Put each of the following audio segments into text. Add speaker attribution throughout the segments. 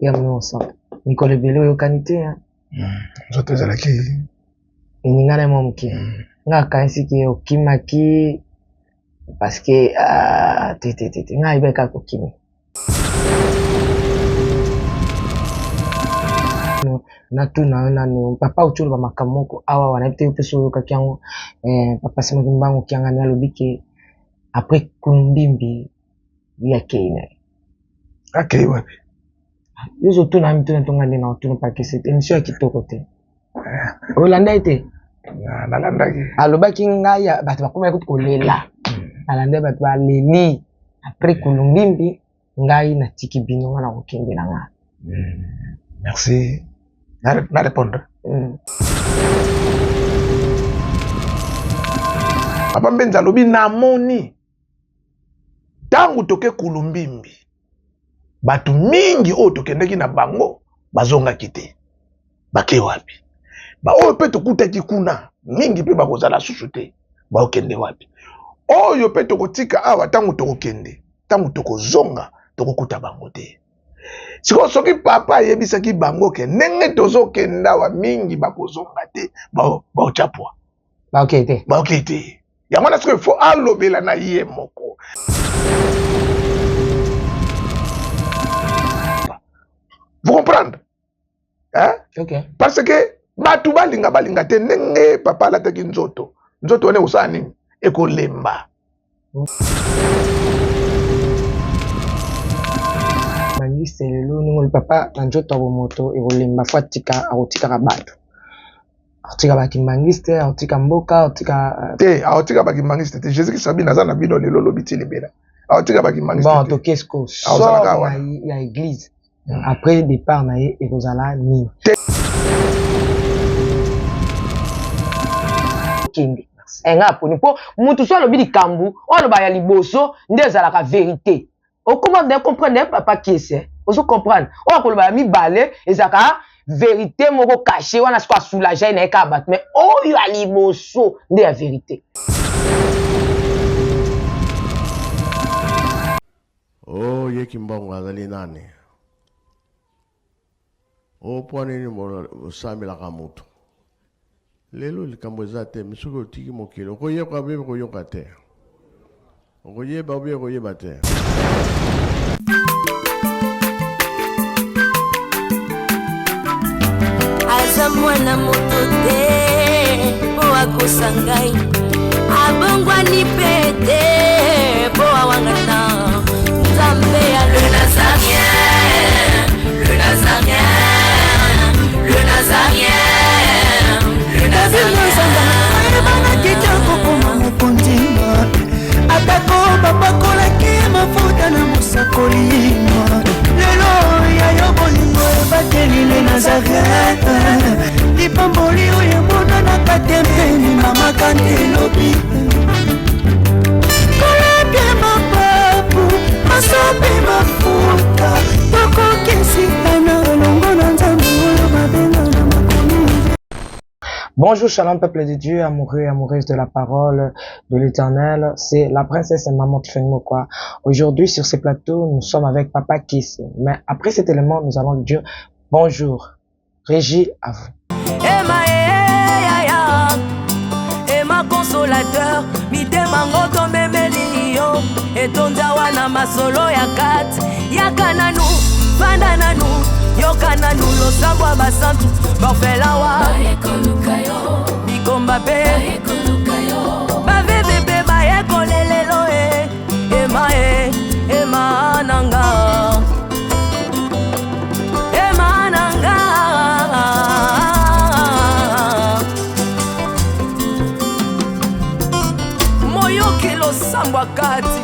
Speaker 1: ya mnosa mikolo ebele oyokani te
Speaker 2: nzoto ezalaki
Speaker 1: eninga na momuke nga akanisi ke okimaki parce que te nga ayiba kaka okimi natuna nanu papa ocholoba makambo moko awa wana te mpe so oyokaki yango papa simaki mbango kiangani alobi ke après kulumbimbi yakei na ye
Speaker 2: akei wapi
Speaker 1: yozotuna mituna tonga nde na otuna pakisi émission ya kitoko te olanda ye te
Speaker 2: nalandaki
Speaker 1: alobaki ngai bato bakomaki kuti kolela alanda bato baleli après kulumbimbi ngai natiki bino nga na kokende na nga
Speaker 2: merci na répondre papa Mbenza alobi namoni tangu toke kulumbimbi bato mingi oyo tokendaki na bango bazongaki te bake wapi oyo mpe tokutaki kuna mingi mpe bakozala susu te baokende wapi oyo mpe tokotika awa ntango tokokende ntango tokozonga tokokuta bango te sikoyo soki papa ayebisaki bango ke ndenge tozokenda awa mingi bakozonga te baotyapwa baokei te yango wana sikoyo fo alobela na ye moko vous comprendre parce que bato balinga te ndenge papa alataki nzoto wana ekosala nini ekolemba
Speaker 1: bangiste lelo ningoli papa na nzoto ya bomoto ekolemba fo akotikaka bato akotika bakimbangiste akotika mboka akotika
Speaker 2: te akotika bakimbangiste te jésus kristo abi naza na bino lelo lobi ti libela akotika bakimbangiste
Speaker 1: bon tokesko sort ya église après départ na ye ekozala nini kende nga aponi mpo mutu so alobi likambu oyo aloba ya liboso nde ezalaka vérité okomanda comprendre papa kiese ozo comprendre oyo akoloba ya mibale ezalaka vérité moko caché wana siko asoulage na ye kaka bato mais oyo ya liboso nde ya vérité
Speaker 3: yeki mbongo azali nani mpo nini osambelaka moto lelo likambo eza te misuki otiki mokili okoyeba obe koyoka te okoyeba obe koyeba te
Speaker 4: aza mwana moto te mpo akosa ngai abongwani mpe te mpo awangata nzambe ya le nazarien le nazarien le nazarien le nazarien
Speaker 5: ebana kokoma mokondima atako bapakolaki mafuta na mosakolima lelo yayo bolingo ebateli le nazareth lipamboli oyo emonanaka te mpeni mama kandi elobi kolapie mapapu masopi mafuta tokokisitana elongo na nzambe oyo babenga na makomi.
Speaker 1: Bonjour, shalom peuple de Dieu, amoureux et amoureuses de la parole de l'Éternel. C'est la princesse et maman Tifenimokwa. Aujourd'hui, sur ce plateau, nous sommes avec Papa Kiss. Mais après cet élément, nous allons lui dire bonjour. Régie, à vous.
Speaker 4: Emma consolateur, mitema ngoto memelio, etonda wana masolo ya kat, yakananu, fandananu, yokananu, losambwa basantu, borfelawa, baekolukayo, bikomba pe, baekolukayo, bavebebe baekolelelo Emma nanga. Sambwa kati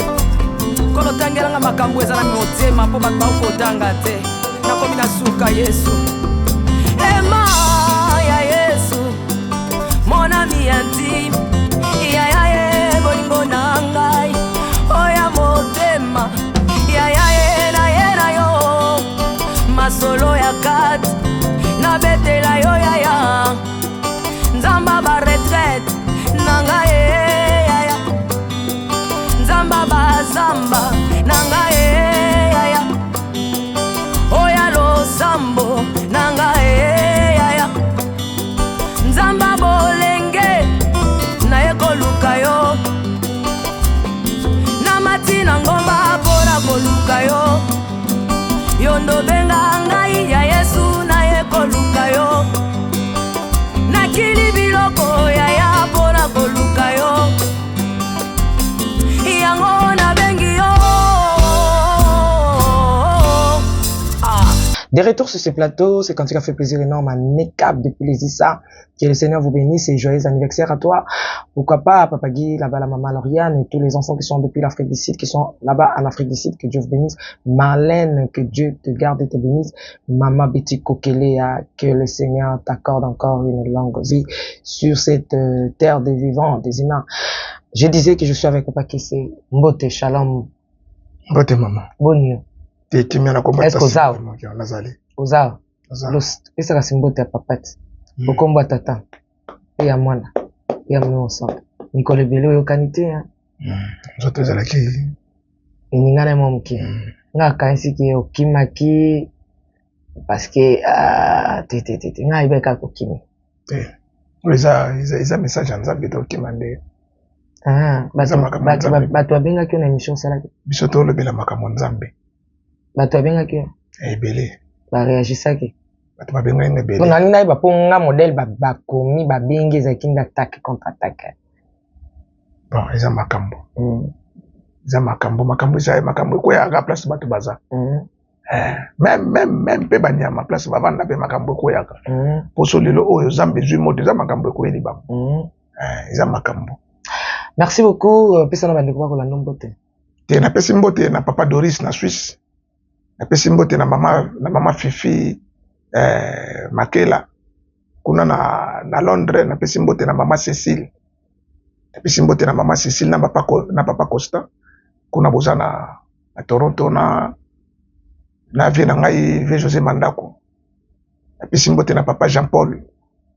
Speaker 4: kolo tangelanga makambo ezala motema mpo bato bakotanga te nakomi na suka Yesu Emma ya Yesu mon ami intime ya ye bolingo na ngai oya motema ya na yo masolo ya kati na betela yo ya nzamba ba retraite na ngai zamba nanga yaya oya lo nanga yaya nzamba bolenge naye koluka yo na matina ngomba pona koluka yo yondo benga ngai ya Yesu naye koluka yo nakili biloko yaya pona koluka yo yango na bengi yo.
Speaker 1: De retour sur ce plateau, c'est quand il a fait plaisir énorme à Nekab depuis les Issa. Que le Seigneur vous bénisse et joyeux anniversaire à toi. Pourquoi pas à Papa Guy, là-bas la maman Lauriane et tous les enfants qui sont depuis l'Afrique du Sud, qui sont là-bas en Afrique du Sud. Que Dieu vous bénisse. Marlène, que Dieu te garde et te bénisse. Maman Betty Kokelea, que le Seigneur t'accorde encore une longue vie sur cette terre des vivants, des humains. Je disais que je suis avec Papa Kissé. Mbote, shalom.
Speaker 2: Mbote maman.
Speaker 1: Bonne nuit. Est-ce qu'aux arts? Aux arts. Est-ce que c'est mbote à papate? Au combat tata. Et à moi. Et à moi ensemble. Nicole Bello et qualité, hein.
Speaker 2: Zote zalaki.
Speaker 1: Et n'ingane momki. Nga kansi ki okimaki. Parce que, nga ibeka kokimi.
Speaker 2: Ils ont message en Zambie donc qui m'a dit.
Speaker 1: Ah, bato abenga ki na émission salaki.
Speaker 2: Bisoto le bela makamon Zambie.
Speaker 1: Bato abenga ki.
Speaker 2: Belé.
Speaker 1: Ba réagisaki.
Speaker 2: Bato babenga ine belé.
Speaker 1: On a nina ba ponga modèle ba komi ba bengi za kinda attaque contre attaque.
Speaker 2: Bon, ils ont makambo. Ils ont makambo ça makambo ko ya ga place bato baza. Même pe banya ma place ba vanda pe makambo ko ya ka. Poso lelo oyo Zambie zui mode za makambo ko yeli ba. Ils ont makambo.
Speaker 1: Merci beaucoup. Pesa na bandeko ko la nombote.
Speaker 2: Te na pesi mbote na papa Doris na Suisse. Na pesi mbote na mama Fifi Makela. Kuna na Londres na pesi mbote na mama Cécile. Na pesi mbote na mama Cécile na papa Costa. Kuna boza na Toronto na vie na ngai vie José Mandako. Na pesi mbote na papa Jean-Paul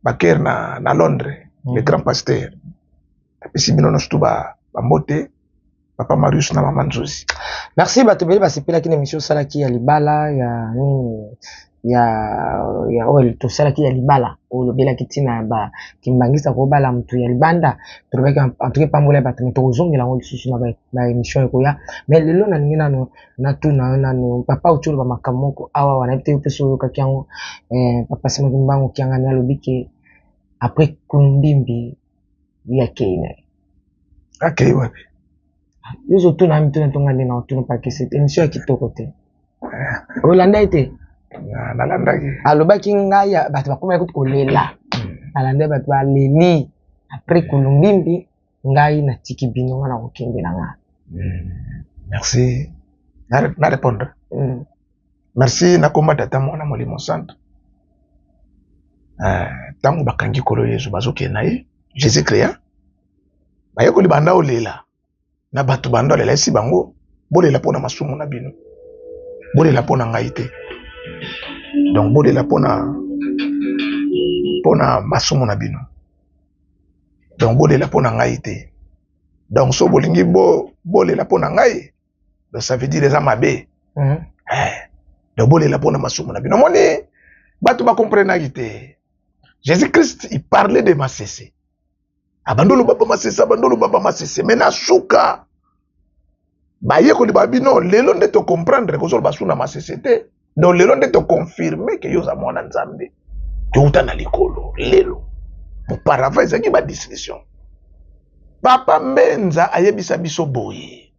Speaker 2: Baker na Londres, le grand pasteur. Na pesi bino no stuba mbote Papa Marius na Maman Nzozi.
Speaker 1: Merci batobeli basepela ki na émission salaki ya libala ya nini ya oil to salaki ya libala o lobela kitina ba kimbangisa ko bala mtu ya libanda to lobeka entre pambola bato to zongela ngo lisusu na ba émission ko ya mais lelo na ngina no na tu na no papa uchulo ba makamoko awa wana bite peso ka kyango papa sima kimbango kyanga na lobike après kumbimbi ya kene
Speaker 2: akei wapi
Speaker 1: Yuzo tu na mtu ntonga ndina tu na pakisi émission ya kitoko te. Olanda ite.
Speaker 2: Na landa ki.
Speaker 1: Alobaki ngaya bato bakoma ekuti kolela. Alanda bato baleli après kulumbimbi ngai na tiki bino ngana kokende na nga.
Speaker 2: Merci. Na répondre. Merci na komba tata mona molimo santo. Tango bakangi kolo Yesu bazoke na ye Jésus créa. Bayeko libanda olela. Na bato bando lela esi bango bolela pona masumu na bino bolela pona ngai te donc bolela pona masumu na bino donc bolela pona ngai te donc so bolingi bolela pona ngai donc ça veut dire eza mabe donc bolela pona masumu na bino moni bato ba comprendre te Jésus Christ il parlait de Masese. Abandolo baba masese mena suka baye ko libabino lelo nde to comprendre ko zolo basuna masese te donc lelo nde to confirmer que yoza mwana nzambe to utana likolo lelo auparavant ezaki ba discussion papa Mbenza ayebisa biso boye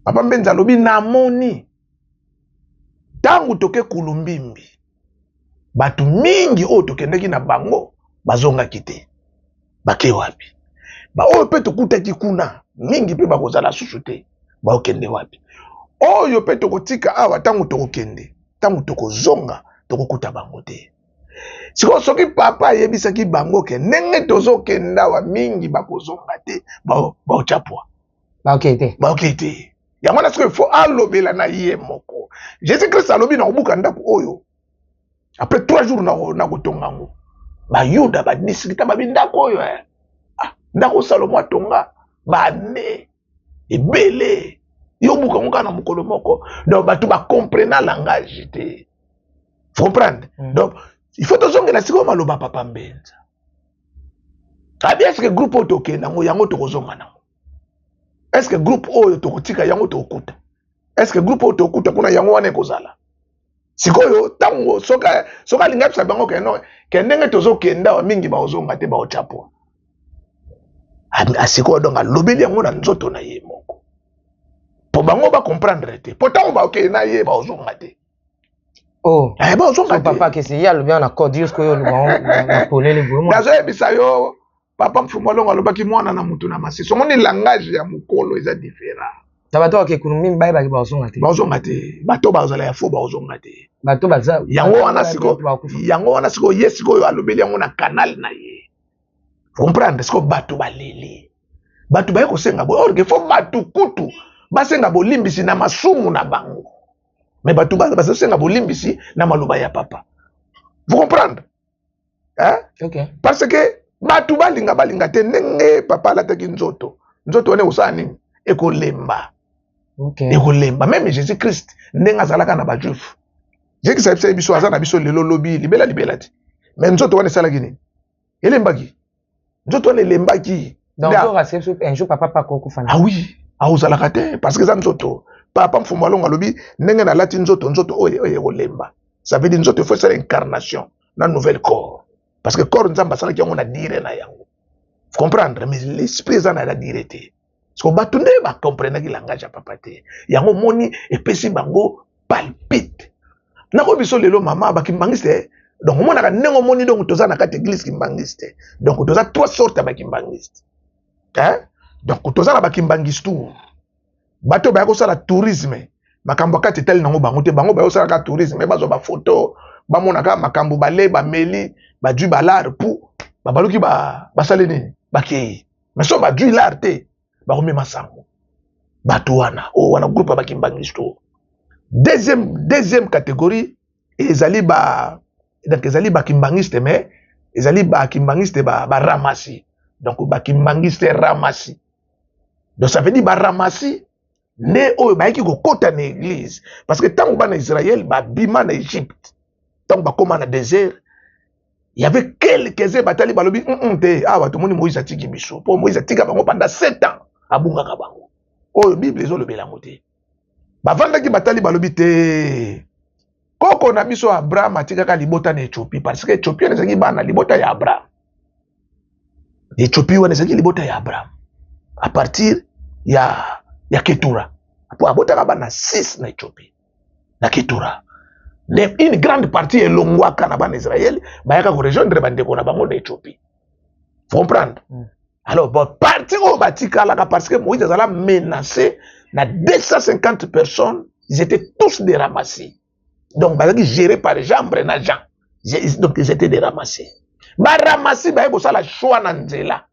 Speaker 2: papa Mbenza lobi namoni tangu toke kulumbimbi batu mingi o tokendeki na bango bazonga kite bake wapi ba oyo pe tokutaki kuna mingi pe bakozala susu te baokende wapi oyo pe tokotika awa tangu tokokende tangu tokozonga tokokuta bango te siko soki papa ayebisaki bango ke ndenge tozokenda wa mingi bakozonga te baochapwa baoke te yango na siko fo alobela na ye moko Jésus Christ alobi na kobuka ndako oyo après 3 jours na kotonga ngo bayuda badisikita babi ndako oyo ndako Salomo atonga bane ebele yobuka ngo na mokolo moko donc bato ba comprendre langage te Vous comprenez? Donc, il faut que la siko maloba papa mbenza. Abi est-ce que groupe auto kenango yango to kozonga nango? Est-ce que groupe oyo to kotika yango to okuta? Est-ce que groupe auto okuta kuna yango wana ekozala? Sikoyo tango soka linga psa bango keno kendenge tozo kenda mingi ba ozonga te ba ochapo. Asiko donc lobeli yango na nzoto na ye moko. Po bango ba comprendre te. Pourtant ba ok na ye ba ozonga te.
Speaker 1: Oh,
Speaker 2: ba ozonga
Speaker 1: te. Papa que c'est ya le bien accord dire ce que yo le ba polele bomo.
Speaker 2: Dazo ebisa yo papa mfumalo ngalobaki mwana na mutu na masi. So moni langage ya mukolo eza différent.
Speaker 1: Tabato ke kulumbi mbaye ba ba ozonga te.
Speaker 2: Ba ozonga te. Bato ba ozala ya fo ba ozonga te.
Speaker 1: Bato baza
Speaker 2: yango wana siko yesiko yo alobeli yango na canal na ye. Comprendre siko bato balele. Bato ba ko senga bo orge fo bato kutu. Basenga bolimbisi na masumu na bango. Mais bato ba senga bolimbisi na maloba ya papa. Vous comprenez? Hein?
Speaker 1: OK.
Speaker 2: Parce que bato balinga te ndenge papa lataki nzoto. Nzoto wane usani ekolemba.
Speaker 1: OK.
Speaker 2: Ekolemba même Jésus Christ ndenge azalaka na ba juif. Jésus Christ biso azana biso lelo lobi libela ti. Mais nzoto wane sala gini? Elembaki. Nzoto wane lembaki.
Speaker 1: Donc on accepte un jour papa pas kokufana.
Speaker 2: Ah oui. Auzalaka te parce que za nzoto papa mfumalo ngalobi ndenge na lati nzoto oye ekolemba. Ça veut dire nzoto faut faire incarnation na nouvel corps. Parce que corps nzamba sala ki yango na dire na yango. Vous comprendre mais l'esprit za na la dire te. Parce que batunde ba comprendre ki langage ya papa te. Yango moni epesi bango palpite. Nako biso lelo mama bakimbangiste. Donc mona ka nengo moni donc toza na kati église kimbangiste. Donc toza trois sortes ba kimbangiste. Hein? Donc toza na bakimbangistu. Bato ba ko sala tourisme. Makambo kati tel nango bango te bango ba ko sala ka tourisme ba zo ba photo ba mona ka makambo bale ba meli ba du balar pou ba baluki ba sale ni bakei. Mais so ba du lar te ba ko mema sango. Bato wana wana groupe ba kimbangistu. Deuxième catégorie ezali ba donc ezali ba kimbangiste mais ezali ba kimbangiste ba ramasi. Donc ba kimbangiste ramasi. Donc ça veut dire ba ramasi ne oyo ba ki ko kota na église parce que tant ba na Israël ba bima na Égypte. Tant ba koma na désert il y avait quelques batali balobi te ah bato moni Moïse atiki biso. Pour Moïse atika bango pendant 7 ans abunga ka bango. Oyo Bible ezo lobela ngote. Bavandaki batali balobi te koko na biso Abraham atikaka libota na Éthiopie parce que Éthiopie ezaki bana libota ya Abraham. Éthiopie wana ezaki libota ya Abraham à partir ya Ketura. Pour abotaka bana 6 na Éthiopie na Ketura. Une grande partie elongwaka na bana Israël bayaka ko rejoindre bandeko na bango na Éthiopie. Vous comprenez? Alors bon partie au batikala parce que Moïse a menacé na 250 personnes, ils étaient tous des ramassés. Donc, gérés par Jean Brena Jean. Donc, ils étaient des ramassés. Ba ramassés, ba eko sala choix nanzela.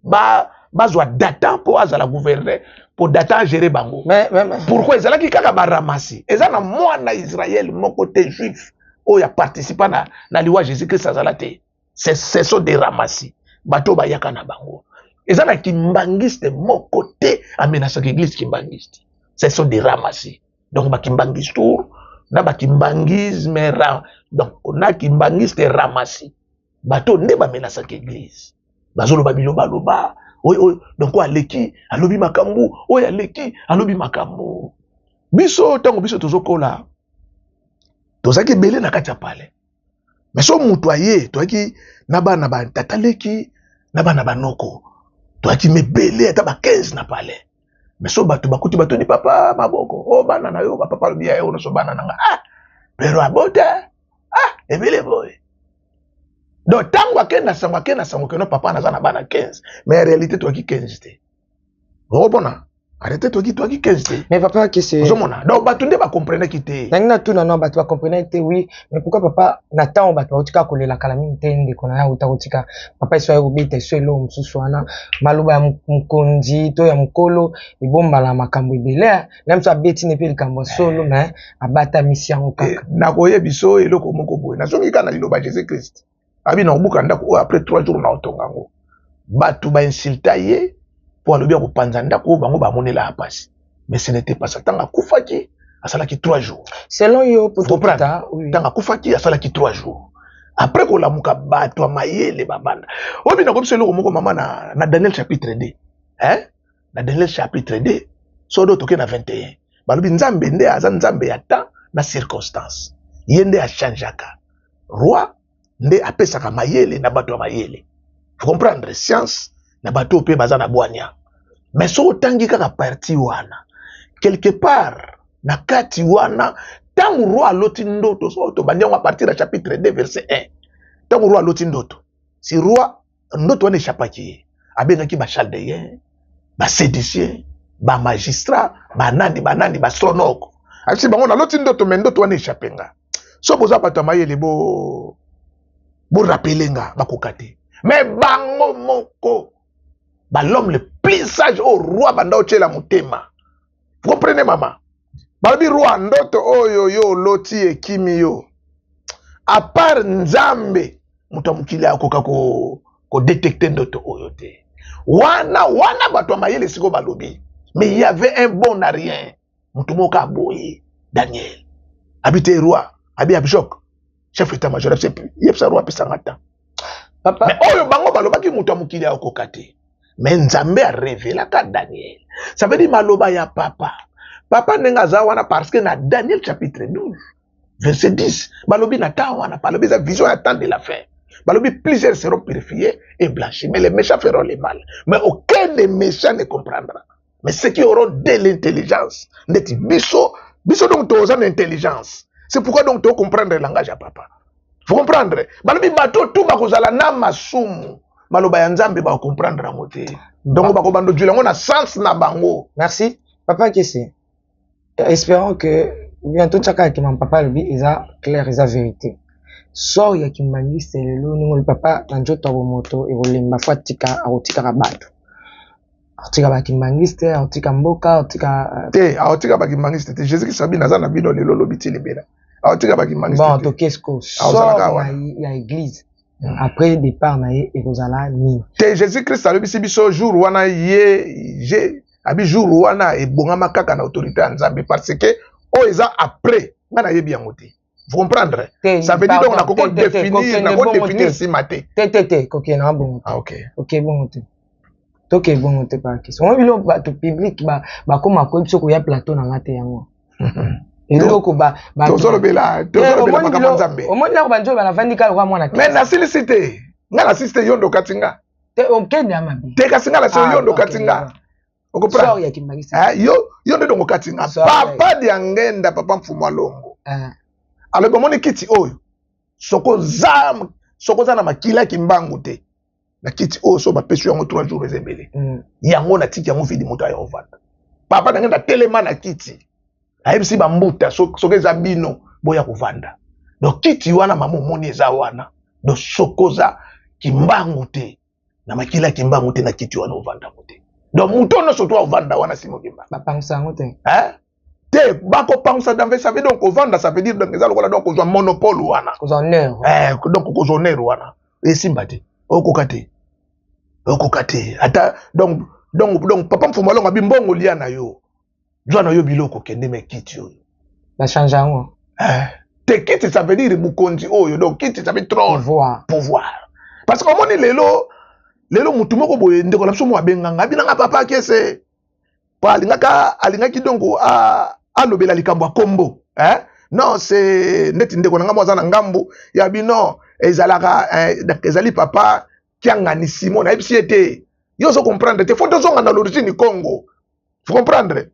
Speaker 2: Ba zwa data pour azala gouverner, pour data gérer bango. Mais pourquoi ils ala ki kaka ba ramassés? Eza na mwana Israël mon côté juif o ya participa na liwa Jésus-Christ azala te. Ce sont des ramassés. Bato ba yaka na bango. Eza na kimbangiste mon côté amenasa l'église kimbangiste. Ce sont des ramassés. Donc ba kimbangiste tour na ba kimbangisme donc on a kimbangiste ramassé. Bato ne ba menasa l'église. Bazolo ba biloba loba. Oy donc quoi aleki alobi makambu, oy aleki alobi makambu. Biso tango biso tozokola. Tozaki belé na kati ya pale. Mais so mutu aye toaki na ba tataleki na ba banoko. Toaki mebele ata ba 15 na pale. Mais so bato bakuti bato ni papa maboko. Oh bana na yo papa bia yo no so bana nanga. Ah pero abota. Ah ebele boy. Donc tango akena sango que no papa na zana bana 15. Mais en réalité toaki 15 te. Robona. Arrêtez toaki 15 te.
Speaker 1: Mais papa qui c'est
Speaker 2: Ozomona. Donc bato nde ba comprendre ki te.
Speaker 1: Nangina tout non bato ba comprendre te oui, mais pourquoi papa n'attend bato otika kolela kalamine te ndeko na ya utakotika papa iso ya ubite so elo msusu wana maluba ya mkonzi to ya mkolo ibomba la makambo ibele même so abeti ne pe likambo solo mais abata mission kaka.
Speaker 2: Na koye biso eloko moko boye. Na zongi kana liloba Jésus Christ. Abi na obuka ndako après 3 jours na otongango. Bato ba insulta ye pour alobi ko panza ndako bango ba monela apasi. Mais ce n'était pas ça. Tanga kufaki asalaki 3 jours.
Speaker 1: Selon yo, pour
Speaker 2: Vous
Speaker 1: tout
Speaker 2: comprenez?
Speaker 1: oui.
Speaker 2: Tant akufaki asalaki 3 jours. Après kolamuka bato ya mayele babanda. Obi na komisa eloko moko mama na Daniel chapitre 2. Hein? Na Daniel chapitre 2. Sodo toke na 21. Balobi nzambe nde aza nzambe ya temps na circonstance. Ye nde achangeaka. Roi nde apesaka mayele na bato ya mayele. Vous comprendre? Science na bato pe baza na bwanya. Mais so otangi kaka parti wana. Quelque part na kati wana tangu roi aloti ndoto so to bandiango à partir du chapitre 2 verset 1. Tangu roi aloti ndoto. Si roi ndoto wana eshapaki abengaki ba chaldéen, ba sédicien, ba magistrat, ba nani ba stronoko. Asi bango na loti ndoto mais ndoto wana eshapenga. So boza bato mayele bo rappelenga bakokate. Mais bango moko ba l'homme le plus sage au roi banda ochela mutema. Vous comprenez maman? Balobi roi ndoto oyo yo loti ekimi yo. A part nzambe mutu mukili akoka ko détecter ndoto oyo te. Wana bato mayele siko balobi. Mais il y avait un bon à rien. Mutu moka boye Daniel. Habité roi, abi abjok. Chef état-major, yepsa roi pesangata.
Speaker 1: Papa,
Speaker 2: mais oyo bango balobaki mutu mukili akoka te. Mais nzambe a révélé à Daniel. Ça veut dire maloba ya papa. Papa nenga za wana parce que na Daniel chapitre 12 verset 10 balobi na ta wana balobi za vision à temps de la fin. Balobi plusieurs seront purifiés et blanchis mais les méchants feront le mal. Mais aucun des méchants ne comprendra. Mais ceux qui auront de l'intelligence, neti biso donc toza l'intelligence. C'est pourquoi donc tu comprendre le langage à papa. Vous comprendre? Balobi bato tout bakozala na masumu. Maloba ya nzambe ba comprendre rango te. Donc ba ko bando djulango na sens na bango.
Speaker 1: merci. Papa Kessé. Espérons que bientôt chaka ki mon papa lobi eza clair eza vérité. So ya kimbangi selelo ningo papa na njoto bo moto e rolemba fatika aotika ka bato. Aotika ba kimbangiste, aotika mboka, aotika
Speaker 2: te aotika ba kimbangiste te. Jésus qui sabi naza na bino lelo lobi ti libera. Aotika ba kimbangiste.
Speaker 1: Bon, to kesko. So ya église. Après départ na ye ekozala ni.
Speaker 2: Te Jésus Christ alobi si biso jour wana ye abi jour wana ebongama kaka na autorité ya Nzambe parce que o eza après ngana yebi yango te. Vous comprendre? Ça veut dire donc na koko définir si maté.
Speaker 1: Te koke na bon.
Speaker 2: Ah OK.
Speaker 1: OK bon te. Toke bon te pa question. On bilo ba to public ba koma ko biso ko ya plateau na ngate yango. Eloko ba
Speaker 2: tozolo bela makambo Nzambe.
Speaker 1: Omoni la ko banjo ba na vandika kwa mwana.
Speaker 2: Mais na silicité. Ngana silicité yondo katinga.
Speaker 1: Te okende amabi.
Speaker 2: Te kasinga la so yondo katinga.
Speaker 1: So ya kimbangisi.
Speaker 2: Yo ndo dongo katinga. Papa di angenda papa mfumu alongo. Alors bomoni kiti oyo. Soko za na makila kimbangu te. Na kiti oyo so ba pesu yango 3 jours ezebele. Yango na tiki yango vidi moto ayo vanda. Papa ngenda telema na kiti. Ayebisi ba mbuta soko eza bino boya kovanda. Donc kiti wana mama moni eza wana. Do sokoza kimbangu te. Na makila kimbangu te na kiti wana ovanda mote. Donc mutono surtout ovanda wana simo kimba.
Speaker 1: Ba pangsa ngote.
Speaker 2: Te bako pangsa d'envers ça veut donc ovanda ça veut dire donc ezalo kola donc kozwa monopole wana.
Speaker 1: Kozwa honneur.
Speaker 2: Donc kozwa honneur wana. Esimba te. Okokate. Ata donc papa mfumu alonga bimbongo lia na yo. Jwa na yo biloko kende me kiti yo.
Speaker 1: Ba change ngo.
Speaker 2: Te kiti ça veut dire bukonzi oyo donc kiti ça veut trône. Pouvoir. Parce que omoni lelo mutu moko boye ndeko la biso mo abenganga binanga papa Kessé. Pa alingaki dongo alobela likambo ya kombo. Non c'est neti ndeko nanga mwaza na ngambu ya bino ezali papa kiangani Simon na ebisi ete. Yo so comprendre te faut zonga na l'origine Congo. Vous comprendre?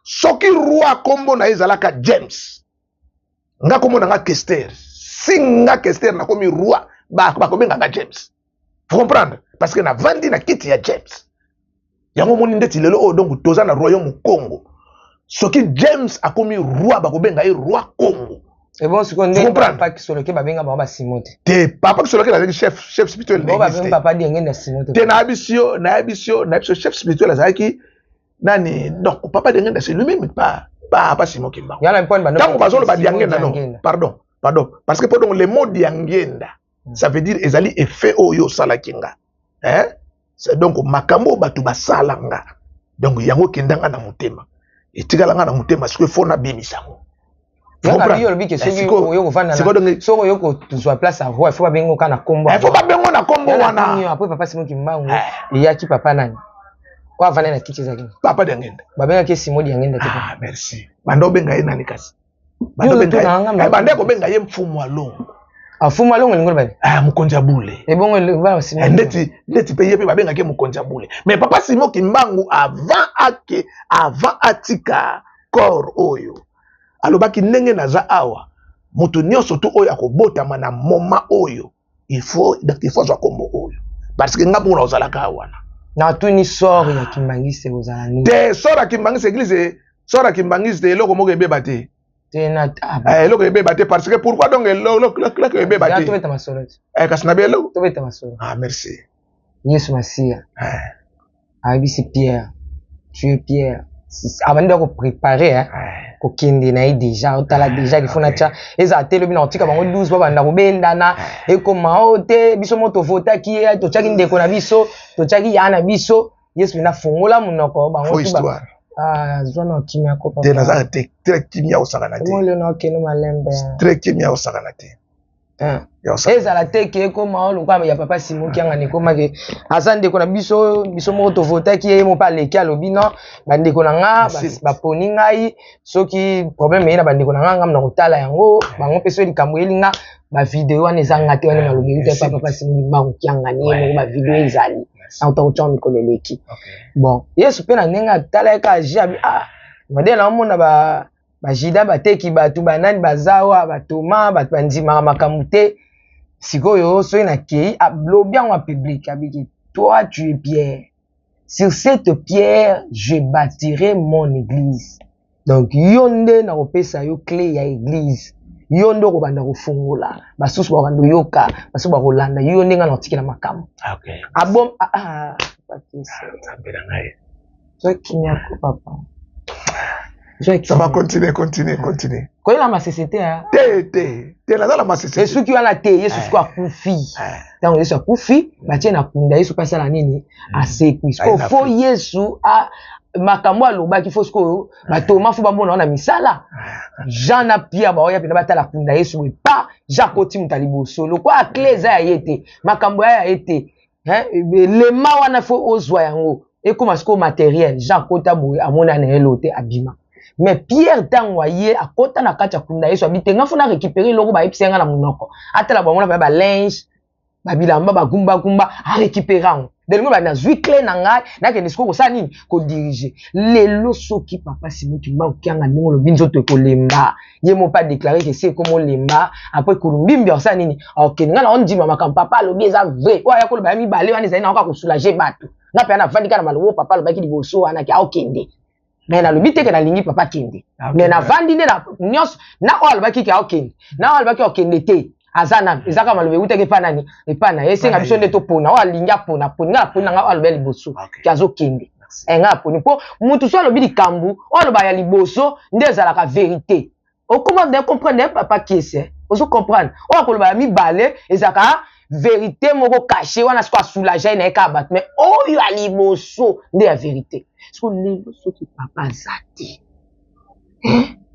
Speaker 2: Soki roi kombo na ezalaka James. Nga kombo na nga Kester. Singa Kester na komi roi ba kobenga nga James. Vous comprendre? Parce que na vandi na kiti ya James. Yango moni ndeti lelo o donc toza na royaume Congo. Soki James akomi roi ba kobenga roi Congo.
Speaker 1: Et bon ce qu'on dit papa qui soloke ba benga ba Simote.
Speaker 2: Te papa qui soloke la chef spirituel
Speaker 1: de l'église. Ba papa di ngenda Simote.
Speaker 2: Te na abisio chef spirituel azaki nani donc papa de ngenda c'est lui-même pas Simon Kimba.
Speaker 1: Yana mpone ba
Speaker 2: non. Bazolo ba diangenda non. Pardon. Parce que pendant le mot diangenda ça veut dire ezali effet oyo sala kinga. C'est donc makambo batu basalanga. Donc yango kendanga na motema. etikala nga na motema sikoyo fo na bimisango
Speaker 1: yaka biyo lobi ke soki oyoko vanda na soko oyoko tuzwa place à roi faut ba bengo kana kombo
Speaker 2: faut ba bengo na kombo wana
Speaker 1: après papa Simon Kimbangu yaki papa nani kwa vanda na kiti zaki
Speaker 2: papa Diangenda
Speaker 1: ba benga ke Simon Diangenda ke
Speaker 2: merci bando benga ye nani kasi bando benga ko benga ye mfumu alongo
Speaker 1: afumu alongo lingo ba
Speaker 2: mukonja bule
Speaker 1: ebongo ba Simon
Speaker 2: ndeti pe ye pe ba benga ke mukonja bule mais papa Simon Kimbangu avant atika corps oyo alobaki ndenge naza awa mutu nyonso tu oyo akobotama na moma oyo il faut zwa kombo oyo parce que ngabu ozalaka awa
Speaker 1: na tuni sort ya Kimbangiste ozala ni
Speaker 2: te sort ya Kimbangiste église sort ya Kimbangiste eloko moko ebeba te
Speaker 1: te na
Speaker 2: eloko ebeba te parce que pourquoi donc eloko ebeba te
Speaker 1: to beta masolo
Speaker 2: kasi na belo
Speaker 1: to beta masolo
Speaker 2: merci
Speaker 1: Yesu Masia abisi Pierre tu es Pierre avant de préparer ko kindi na déjà otala déjà il faut na cha eza telo bina otika bango 12 baba na kobendana ekoma ote biso moto vota ki to chaki ndeko na biso to chaki yana biso Yesu na fungola munoko bango
Speaker 2: tuba
Speaker 1: zona kimia ko papa
Speaker 2: te na te très kimia osakana te
Speaker 1: mo le no ke no malembe
Speaker 2: très kimia osakana te
Speaker 1: eza la teke ekoma olukwa ya papa Simon Kianga ni koma ke azande ko na biso moto vota ki mo pa leki alobi no bandeko na nga baponi ngai soki problème ena bandeko na nga ngam na kotala yango bango peso likambo elinga ba video wana ezanga te wana malobi te papa Simon Bango Kianga ni mo ba video ezali na utaocha mikolo leki bon Yesu pe na nenga tala ka jabi modela omona ba bajida bateki batu banani bazawa batoma batu bandima makamute sikoyo so na kei ablobi en public abiki toi tu es Pierre sur cette pierre je bâtirai mon église donc yonde na kopesa yo clé ya église yondo ko banda kofungola basusu ba bando yoka basusu ba kolanda yonde nga na tikela makamu
Speaker 2: okay
Speaker 1: abom
Speaker 2: sabela ngai
Speaker 1: so kimia ko papa
Speaker 2: ça va continuer.
Speaker 1: Quand il a ma société,
Speaker 2: t'es là dans ma société.
Speaker 1: Et ceux qui ont la thé, ils sont quoi koufi. Donc ils sont koufi, bah tiens na kunda, ils sont passés la nini, assez quiz. Au faut Yesu a makamwa loba qu'il faut ce que bah Thomas faut pas bon on a mis ça là. Jean a Pierre bah oya pina bata la kunda Yesu pas Jacoti mutalibo solo quoi clé za yete makamwa ya été hein les ma wana faut ozwa yango et comme ce matériel Jacota boy amona na elote abima. Mais Pierre tangoye akota na kati ya kunda Yesu abitenga funa récupérer loko ba episenga na munoko atala ba mona ba linge ba bilamba ba gumba a récupérer en delingo ba na zui clé na ngai na ke nisiko ko sa nini ko diriger lelo soki papa Simon Kimbangu Kianga ningo lo binzo to ko lemba ye mo pas déclarer que c'est comme lemba après ko mbimbi sa nini ok nga na on dit mama kam papa lo bien ça vrai wa ya ko ba mi bale wani za na ko soulager batu na pe na vandika na malo papa lo ba ki liboso ana ki okende mais na lobi teke na lingi papa kende mais na vandi ne na nyos na o alobaki ki okende na o alobaki okende te azana ezaka malobe uteke pa nani epana esenga biso nde to pona o alingi apona nga pona nga alobe liboso ki azokende nga poni po mutu so alobi likambu o aloba ya liboso nde ezalaka vérité okoma de comprendre papa qui est ozo comprendre o akoloba ya mibale ezaka vérité moko caché wana siko soulager na eka bat mais oyo ya liboso nde ya vérité siko lelo soki papa zati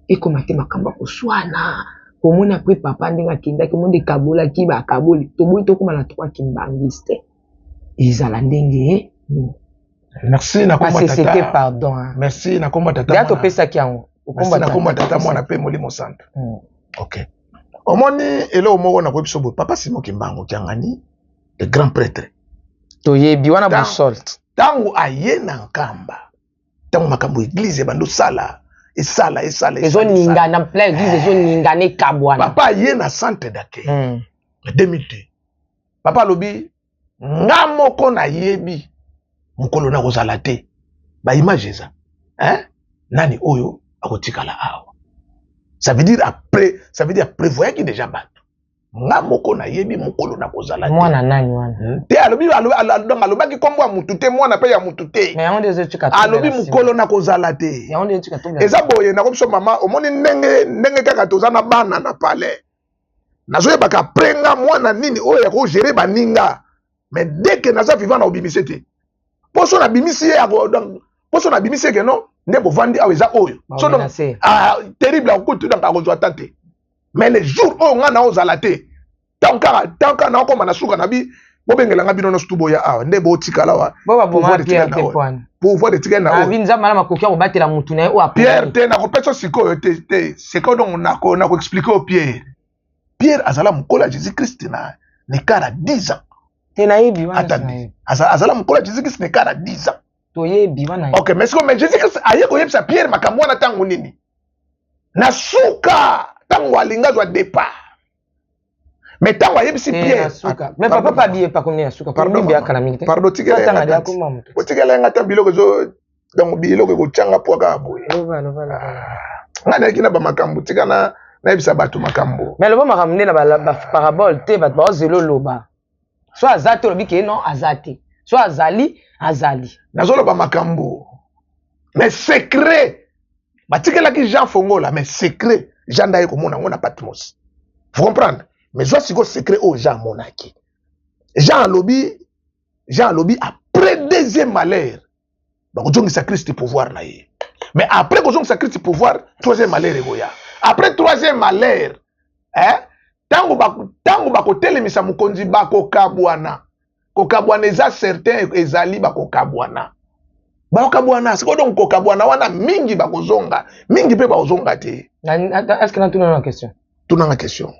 Speaker 1: et comment te makamba ko swana komona après papa ndenga kindaki monde kabola ki ba kaboli to boyi to koma na 3 Kimbangiste ezala ndenge
Speaker 2: merci na komba tata
Speaker 1: c'était pardon
Speaker 2: merci na komba tata
Speaker 1: ya to pesa ki yango
Speaker 2: komba na komba tata mwana pe molimo santo OK omoni elo moko na ko biso bo papa Simon Kimbangu Kianga ni le grand prêtre
Speaker 1: to yebi wana ba salt
Speaker 2: tangu ayena nkamba tangu makambo église bando sala esala
Speaker 1: ezo ninga na plein église ezo ninga ne kabwana
Speaker 2: papa yena centre d'accueil 2002 papa lobi nga moko na yebi mukolo na kozala te ba image eza nani oyo akotikala awa ça veut dire prévoyant qui déjà bat nga moko na yebi mukolo na kozala te
Speaker 1: mwana nani wana
Speaker 2: te alobi donc alobaki kombo ya mutu te mwana pe ya mutu te
Speaker 1: mais on des tika
Speaker 2: alobi mukolo na kozala te
Speaker 1: on des tika to
Speaker 2: eza boye na komso mama omoni ndenge kaka toza na bana na palais nazoyebaka prenga mwana nini oyo ya kogere baninga mais dès que naza vivant na obimise te poso na bimisi ye poso na bimisi ke non nde bovandi awa eza oyo so donc terrible akutu donc akozwa ata te mais le jour oyo nga na ozala te tant kaka na okoma na suka na bi bobengelanga bino nyonso tu boya awa nde botikala wa pouvoir etikali na oyo Pierre te nakopesa sikoyo te sikoyo donc nakoexplike o Pierre azala mokolo ya Jésus Christ na nekara 10 ans attendez azala mokolo ya Jésus Christ nekara 10 ans ok mais Jésus Christ aye koyebisa Pierre makambo wana ntango nini na suka ntango alinga zwa départ mais ntango ayebisi Pierre pardon tikela nga ta biloko zo donc biloko ekotyanga po kaka boye nga nayaki na bamakambo tika nayebisa bato makambo
Speaker 1: mais loba makambo nde na baparabole te bato baozela loba so aza te olobi ke non aza te so azali
Speaker 2: nazoloba makambo mais secret batikelaki Jean Fongola mais secret Jean ndaye komona ngo na Patmos vous comprendre mais zwa siko secret o Jean monaki Jean alobi après deuxième malheur bakozongisa Christ pouvoir na ye mais après kozongisa Christ pouvoir troisième malheur ekoya après troisième malheur tango bakotelemisa mokonzi bakokabwana eza certain ezali bakokabwana siko donc kokabwana wana mingi bakozonga mingi pe bakozonga te
Speaker 1: est-ce que natuna na question
Speaker 2: tunanga question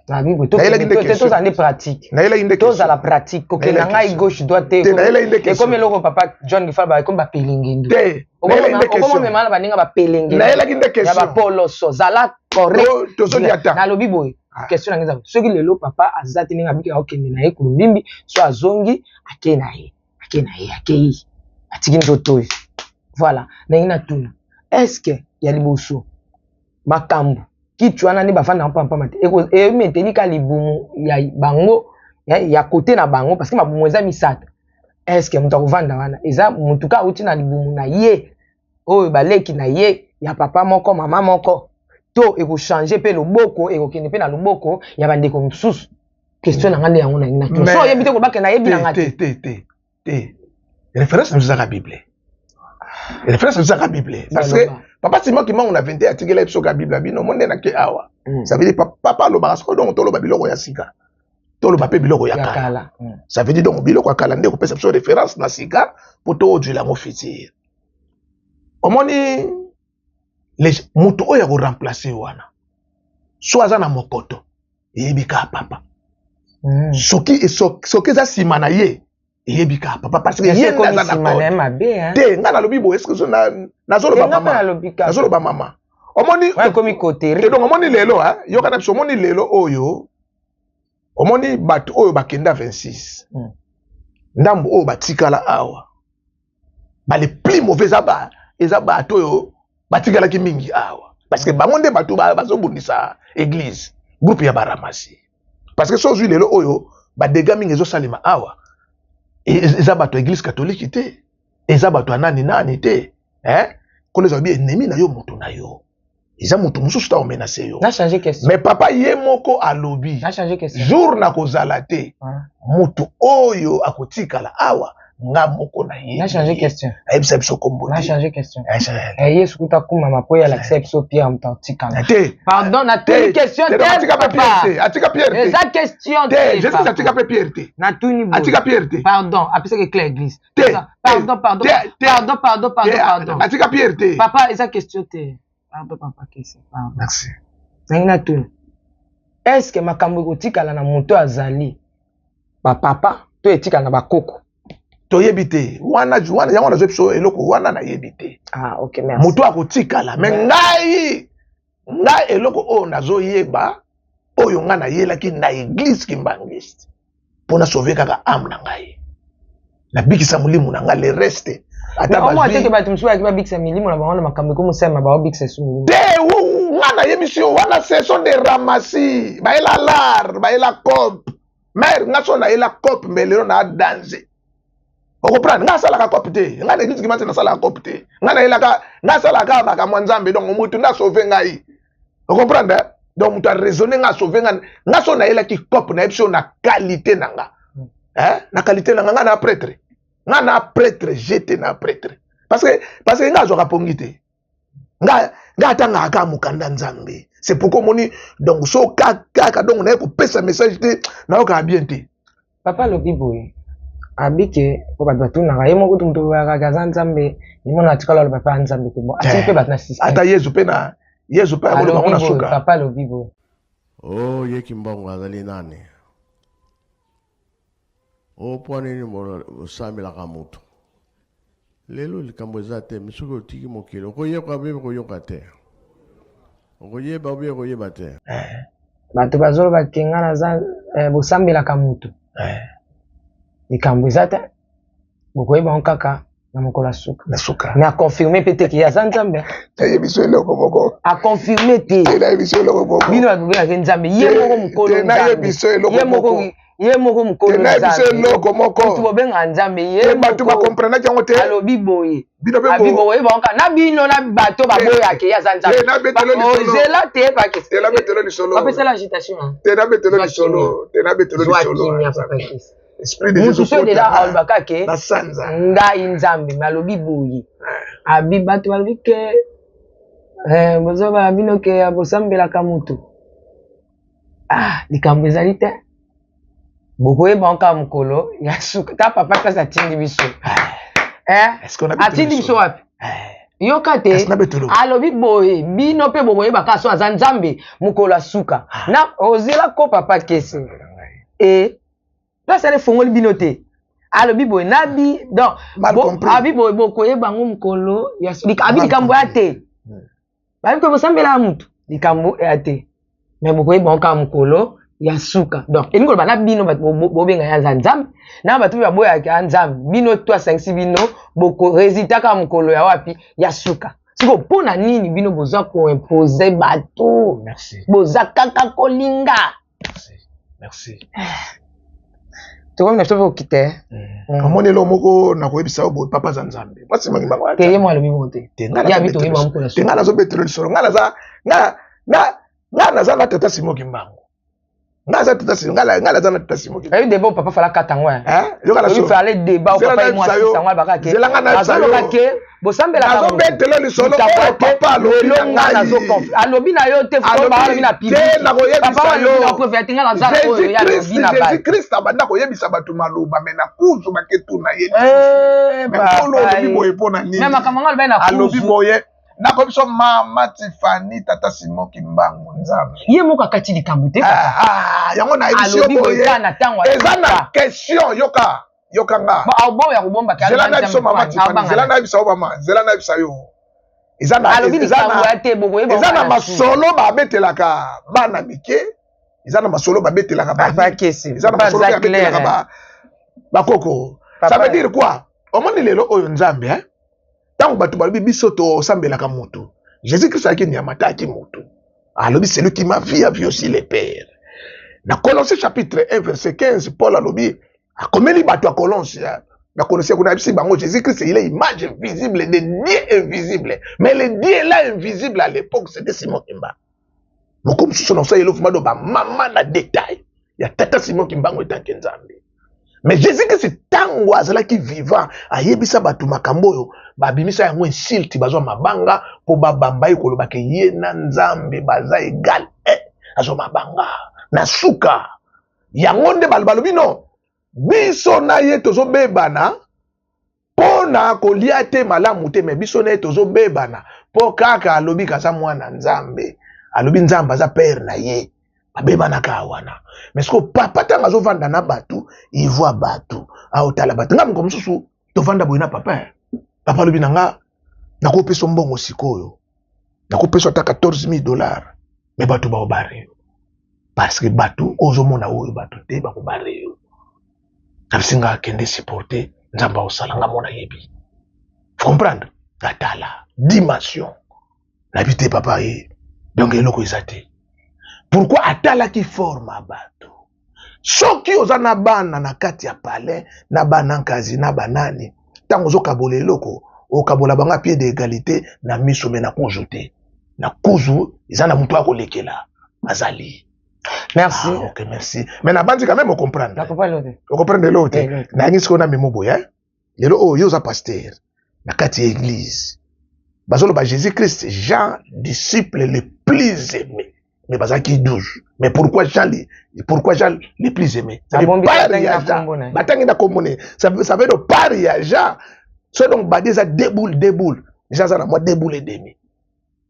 Speaker 1: tozala pratique tozala pratique kokenda ngai gauche droite te ekomi eloko papa John Gifala ekomi bapelengendu okomomemana baninga bapelengendu ya bapoloso zala correct nalobi boye question nange eza soki lelo papa aza te ndenge abiki akokende na ye kulumbimbi so azongi ake na ye akei atiki nzoto oyo voilà ndenge natuna estce ya liboso makambo kitu wana nde bafanda mpampama te emeteli ka libumu ya bango ya kote na bango parce que mabumu eza misata estce moto akovanda wana eza motu ka auti na libumu na ye oyo baleki na ye ya papa moko mama moko to ekochange mpe loboko ekokende mpe na loboko ya bandeko mosusu question nanga nde yango na so oyebi te kobake nayebi nanga
Speaker 2: te référence ezaka bible parce que papa Simon qui mangu na 21 atikela episode ya bible bino monde na ke awa ça veut dire papa lobaka so donc toloba biloko ya sika toloba pe biloko ya kala ça veut dire donc biloko ya kala nde kopesa biso référence na sika po to odwila ngo futur omoni mutu oyo ko remplacer wana so aza na mokoto yebika papa soki eza sima na ye yebika papa parce que ye ndaza na ko te nga na lobi bo est-ce que nazoloba mama omoni
Speaker 1: komi côté
Speaker 2: donc omoni lelo yoka na biso omoni lelo oyo omoni bato oyo bakenda 26 ndambo oyo batikala awa le plus mauvais eza bato oyo batikalaki mingi awa parce que bango nde bato bazobundisa église groupe ya baramasi parce que sozwi lelo oyo badega mingi ezosalema awa eza bato ya église catholique te eza bato ya nani te koleza bi ennemi na yo moto na yo eza moto mosusu ta omenase yo mais papa ye moko alobi jour na kozala te moto oyo akotikala awa nga moko na ye ayebisa biso kombo
Speaker 1: yesu kuta kumama po yalakisa biso Pierre mutatikala pardon natuni question
Speaker 2: atika Pierre te
Speaker 1: eza question te
Speaker 2: jésus atika pe Pierre te
Speaker 1: natuni bo
Speaker 2: atika Pierre te
Speaker 1: pardon apesaka clé église pardon
Speaker 2: atika Pierre te
Speaker 1: papa eza question te pardon papa question pardon
Speaker 2: merci
Speaker 1: nangi natuni est-ce que makambo ekotikala na moto azali bapapa to etikala na bakoko
Speaker 2: toyebi te wana yango nazwi biso eloko wana nayebi te
Speaker 1: okay, merci.
Speaker 2: moto akotikala me ngai eloko oyo nazoyeba oyo nga nayelaki na église kimbangiste mpo nasauve kaka ame na ngai nabikisa molimo na ngai le reste
Speaker 1: ata bato mosusu bayaki babikisa milimo na bango na makambo ekomosema baobikisa esu milimo
Speaker 2: te nga nayebisi yo wana saison de ramasi bayela lar bayela cope mare nga so nayela cope me lelo na danger okoprendre nga asalaka cope te nga na église kimate nasalaka cope te nga asalaka makambo ya nzambe donc motu nde asauve ngai okomprendre donc moto araisonne nga asauve nga so nayelaki cope nayebi so na qualité na nga na qualité na nga nga na prêtre jete na prêtre parce que nga azwaka pongi te nga tanga aka mukanda nzambe. C'est pourquoi moni donc so kaka donc na ko pesa message te na ka bien te.
Speaker 1: Papa lobi boy. Abike ko ba batu na yemo ko tumtu ba ga nzambe ni mona tikala lo papa nzambe te bon ati pe batna system.
Speaker 2: Ata Yesu pe na mo na suka.
Speaker 1: Papa lobi boy.
Speaker 3: Oh yeki mbongo azali nani? Oh pwani ni mo sami la kamuto. Lelo likambo eza te misuku otiki mokili okoyeba bebe koyoka te okoyeba bebe koyeba te
Speaker 1: bato bazolo bakenga naza bosambelaka mutu likambo eza te bokoyeba ngo kaka na mokolo ya suka mais aconfirme mpe te ke aza nzambe
Speaker 2: nayebiso eloko moko
Speaker 1: aconfirme te
Speaker 2: nayebiso eloko moko
Speaker 1: bino babengaka nzambe ye moko mokolo nzambe ye moko mokolo nzambe bobenga nzambe ye
Speaker 2: bato bakomprendaki yango te
Speaker 1: alobi boye abi boye bonka na bino na bato baboyake ye aza nzambe ozela te bapesala agitation mutu so deja alobaka ke ngai nzambe me alobi boye abi bato balobi ke bozoba bino ke bosambelaka mutu likambo ezali te bokoyeba nka mokolo ya suka ta papa kasi atindi biso atindi biso wapi yoka te alobi boye bino mpe bokoyebaka so aza nzambe mokolo ya suka na ozela ko papa kesi place ale fongoli bino te alobi boye nabi donc abi boye bokoyeba ngo mokolo ya suka abi likambo ya te babi ko bosambela mutu likambo ya te me bokoyeba nka mokolo ya suka donc elingi koloba na bino bato bobenga ya nzambe na bato mpe baboyaka ya nzambe bino to asangisi bino bokoresitaka mokolo ya wapi ya suka siko mpo na nini bino boza koimpose bato boza kaka kolinga tokomi na biso mpe okite
Speaker 2: omoni elo moko nakoyebisa yo boye papa za nzambe mwasimaki bango
Speaker 1: te ye mwa alobi moko te ya bito oyeba mokolo ya
Speaker 2: suka nga nazobetelo lisolo nga naza na tata simoki mbango ngaza tutasi ngala zana tutasi moki
Speaker 1: ayo débat papa fala katangwa
Speaker 2: yoka la so
Speaker 1: fallait débat papa et moi sangwa bakake
Speaker 2: zelanga na sayo
Speaker 1: bakake bosambela ka
Speaker 2: nazo betelo lisolo papa
Speaker 1: longa nazo conf alobi na yo te fo ba alobi na pipi papa alobi na preuve atinga na za oyo ya lobi na ba
Speaker 2: Jésus Christ abanda ko yebisa batu maluba mena kuzu baketu na ye
Speaker 1: ba
Speaker 2: olobi boye pona nini
Speaker 1: même kamanga alobi na
Speaker 2: alobi boye nako biso mama Tiffany tata Simoki mbangu nzambe
Speaker 1: ye moko akati likambo te
Speaker 2: yango na emission boye eza na question yoka nga
Speaker 1: ba ya kubomba ka
Speaker 2: zela na biso mama Tiffany zela na biso mama zela na biso yo eza na masolo babetelaka bana mike eza na masolo babetelaka
Speaker 1: bana kesi
Speaker 2: eza na masolo babetelaka bakoko ça veut dire quoi omoni lelo oyo nzambe tant que tu biso to sambelaka mutu Jésus Christ aki nyamataki mutu alobi celui qui m'a vu a vu aussi les pères na Colossiens chapitre 1 verset 15 Paul alobi akomeli bato ya Colossiens na Colossiens kuna bisi bango Jésus Christ il est image visible de Dieu invisible mais le Dieu là invisible à l'époque c'était Simon Kimba mokom suso na so yelo fuma do ba mama na détail ya tata Simon Kimba ngo etanke nzambe. Mais Jésus Christ tango azalaki vivant ayebisa bato makambo oyo babimisa yango insulte bazwa mabanga po babamba ekoloba ke ye na nzambe baza égal azwa mabanga na suka yango nde balobi no biso na ye tozobebana po na kolia te malamu te me biso na ye tozobebana po kaka alobi kaza mwana nzambe alobi nzambe aza père na ye babebanaka wana mais siko papa tanga azovanda na bato ivoa bato aotala bato nga moko mosusu tovanda boye na papa papa alobi na nga nakopesa mbongo sikoyo nakopesa ata $14,000 mais bato baobare parce que bato ozomona oyo bato te bakobare yo kabisi nga akende supporter nzambe aosala nga mona yebi comprendre atala dimension nabi te papa ye donc eloko eza te. Pourquoi atalaki forma bato soki oza na bana na kati ya palais na bana nkazi na banani tango ozokabola eloko okabola banga pied d'égalité na miso me na kuzu te na kuzu eza na mutu akolekela azali.
Speaker 1: Merci.
Speaker 2: Ok, merci. Mais na bandi quand même comprendre.
Speaker 1: Na comprendre.
Speaker 2: On comprendre l'autre. Na ngi siko na memo boya. Lelo o yoza pasteur na kati ya église. bazolo ba Jésus-Christ Jean disciple le plus aimé mais bazaki 12 mais pourquoi Jean le plus aimé ça veut batangi na komone ça veut de pari ya Jean so donc badi za deux boules Jean za na moi 2 boules et demi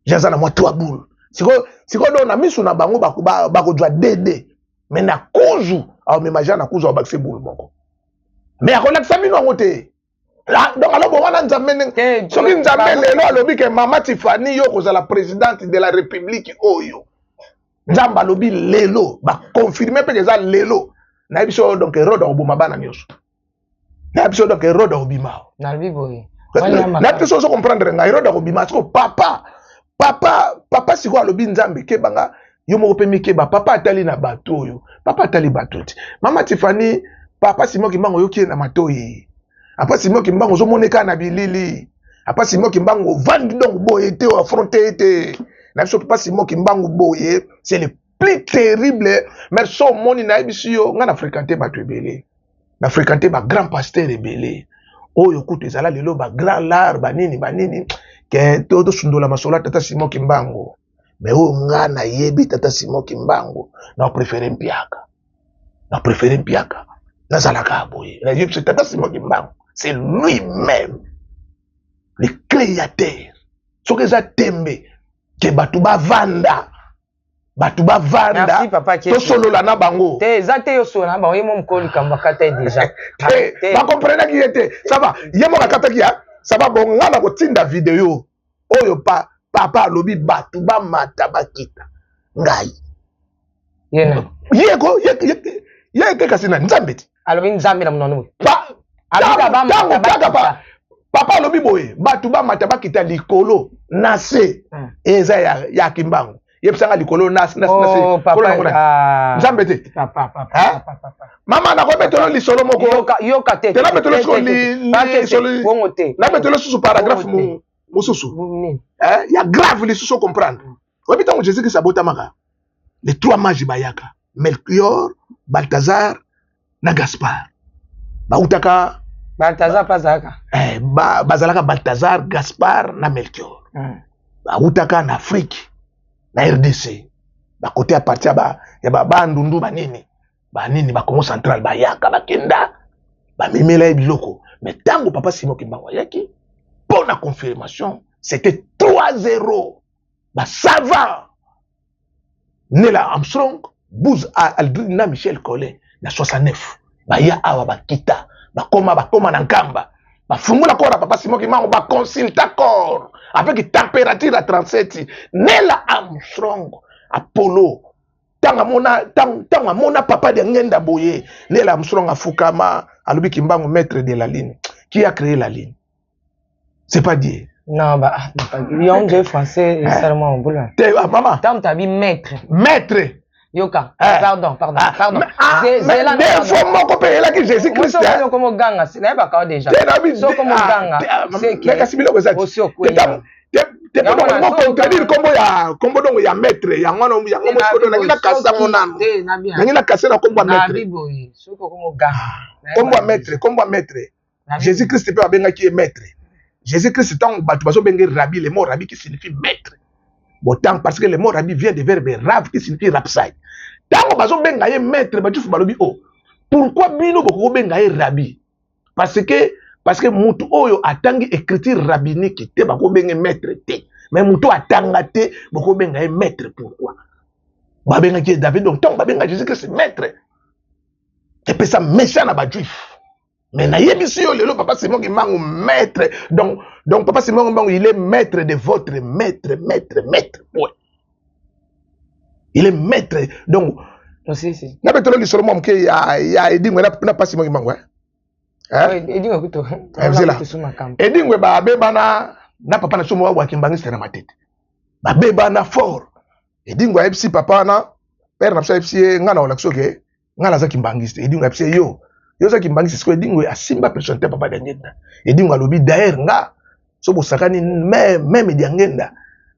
Speaker 2: Jean za na moi 3 boules siko do na misu na bango bako jwa dede mais na kuzu au même Jean na kuzu ba se boule moko mais akona samino ngote donc alors bon wana nzambe soki nzambe lelo alobi ke mama Tiffany yo kozala présidente de la république oyo nzamba alobi lelo ba confirmer pe eza lelo na biso donc Herode obuma bana nyonso na biso donc Herode obima
Speaker 1: na biboyi
Speaker 2: na biso so comprendre nga Herode obima so papa siko alobi nzambe ke banga yo moko pe mikeba papa atali na bato oyo papa atali bato ti mama Tiffany papa Simon Kimbango yoki na matoyi apa Simon Kimbango zo moneka na bilili apa Simon Kimbango vandi donc boye te affronter te na biso papa Simon Kimbango boye c'est le plus terrible merci moni na ebisio nga na fréquenter bato ebele na fréquenter ba grand pasteur ebele oyo kutu ezala lelo ba grand lar banini ke to sundola masola tata Simon Kimbango mais o nga na yebi tata Simon Kimbango na préférer mpiaka na zalaka boye na yebi tata Simon Kimbango c'est lui-même le créateur soki eza tembe ke bato bavanda tosolola na bango
Speaker 1: te eza te yo solola na bango ye mo mokolo likambo akata ye déjà
Speaker 2: bakomprenaki ye te sava ye moko akataki ya sava bonga na kotinda video oyo papa alobi bato bamata bakita ngai ye kasi na nzambe ti
Speaker 1: alobi nzambe na monano
Speaker 2: papa alobi boye bato bamata bakita likolo na se eza ya Kimbango yebisanga likolo na se nzambe te mama na kobetelo lisolo moko
Speaker 1: yoka te
Speaker 2: na betelo susu paragraphe mususu ya grave lisusu comprendre oyebi ntango Jésus Christ abotamaka les 3 mages bayaka Melchior Balthazar na Gaspard bautaka
Speaker 1: Balthazar pazaka
Speaker 2: bazalaka Balthazar Gaspard na Melchior bautaka na Afrique na RDC bakote a partir ya bandundu banini ba Congo central bayaka bakenda bamemela biloko mais tango papa Simon Kimbango yaki pour la confirmation c'était 3-0 ba savant Nela Armstrong Buzz Aldrin na Michel Colin na 69 baya awa bakita bakoma na nkamba bafungula kora papa Simon Kimbango ba consulta corps avec température à 37 Nela Armstrong Apollo tanga mona papa de ngenda boye Nela Armstrong afukama alobi Kimbango maître de la ligne qui a créé la ligne c'est pas dit
Speaker 1: non bah yon de français seulement boula
Speaker 2: te maman
Speaker 1: tam tabi maître yoka pardon zela
Speaker 2: na faut moko pe la que Jésus Christ
Speaker 1: so comme ganga c'est pas encore déjà so comme ganga c'est que
Speaker 2: kasi biloko za te pas contredire kombo dongo ya maître ya ngwana ya ngombo so na ngina kasa monano na ngina kasa na kombo maître
Speaker 1: so comme ganga
Speaker 2: kombo maître Jésus Christ pe abenga ki maître Jésus Christ tant batu baso benga rabbi le mot rabbi qui signifie maître Autant parce que le mot rabbi vient du verbe rav qui signifie rapside. Tango bazo benga ye maître batu balobi oh. Pourquoi bino boko benga ye rabbi? Parce que mutu oyo atangi écriture rabbinique te bako benga maître te. Mais mutu atanga te boko benga ye maître pourquoi? Ba benga ki David donc tango ba benga Jésus que c'est maître. Et puis ça méchant na ba juif. Mais na yebisi yo lelo papa Simon Kimbango maître donc papa Simon Kimbango il est maître de votre maître ouais. Il est maître donc
Speaker 1: si
Speaker 2: na betolo li solo mom ke ya edingwe na papa Simon Kimbango
Speaker 1: edingwe kuto
Speaker 2: edingwe ba beba na papa na somo wa Kimbango sera matete ba beba na fort edingwe FC papa na père na FC ngana wala ksoke ngana za Kimbangiste edingwe FC yo za Kimbangiste sko edingwe asimba personne papa dangenda edingwe alobi d'ailleurs nga so bosakani même diangenda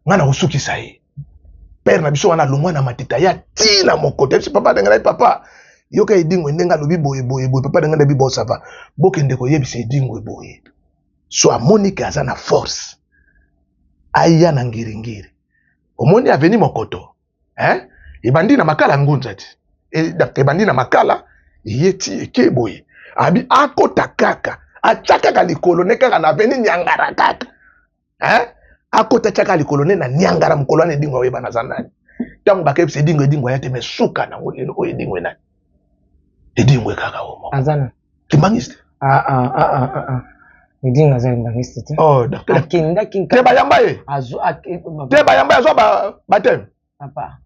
Speaker 2: ngana usukisa ye père na biso wana longwa na matita ya tina mokote FC papa dangela papa yo ka edingwe ndenga lobi boye papa dangenda bi bosava bokende ko yebisa edingwe boye so amoni ka za na force aya na ngiringiri omoni aveni mokoto ebandi na makala ngunza ti ebandi na makala yeti ekeboye abi akota kaka achaka likolo ne kaka na veni nyangara kaka akota chaka likolo ne na nyangara mukolo ne dingwa weba na zanani tangu bakepse edingwe yate mesuka na ngolelo o edingwe na edingwe kaka omo
Speaker 1: azana
Speaker 2: kimangiste
Speaker 1: edingwe azana mbangiste ti
Speaker 2: d'accord
Speaker 1: akinda kinka
Speaker 2: te bayamba ye te bayamba yazo batem
Speaker 1: papa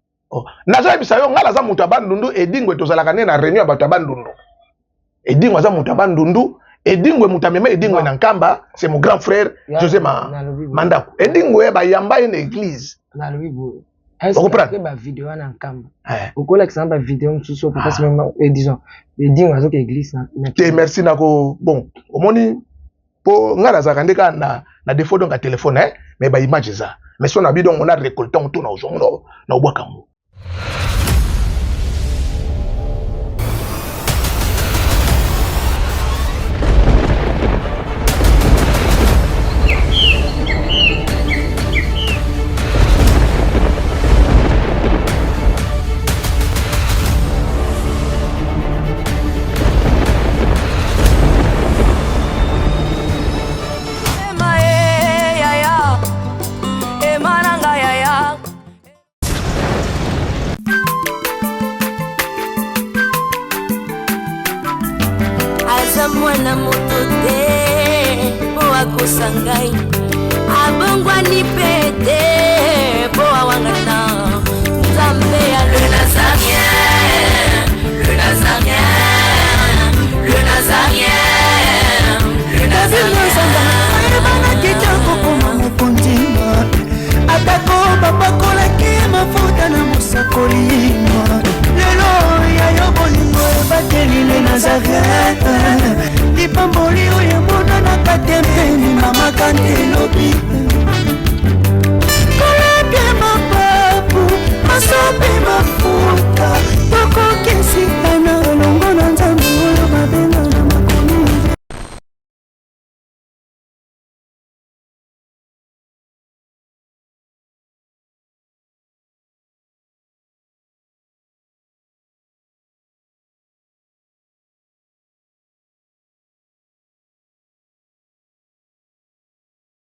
Speaker 2: nazo ebisa yo ngala za mutu abandundu edingwe tozalaka ne na réunion bato abandundu edingwe za mutu abandundu edingwe mutu amema edingwe na nkamba c'est mon grand frère José Mandaku edingwe bayamba ye na église
Speaker 1: na lobibo est-ce que ba vidéo na nkamba okola exemple vidéo msusu papa c'est même disons edingwe azo ke église na
Speaker 2: te merci nako bon omoni po ngala za kandeka na défaut donc à téléphone mais ba image za mais son abi donc on a récolté on tourne au jour na obwaka ngo
Speaker 4: mwana moto te po akosangai abongwani pete po awangana nzambe alona samia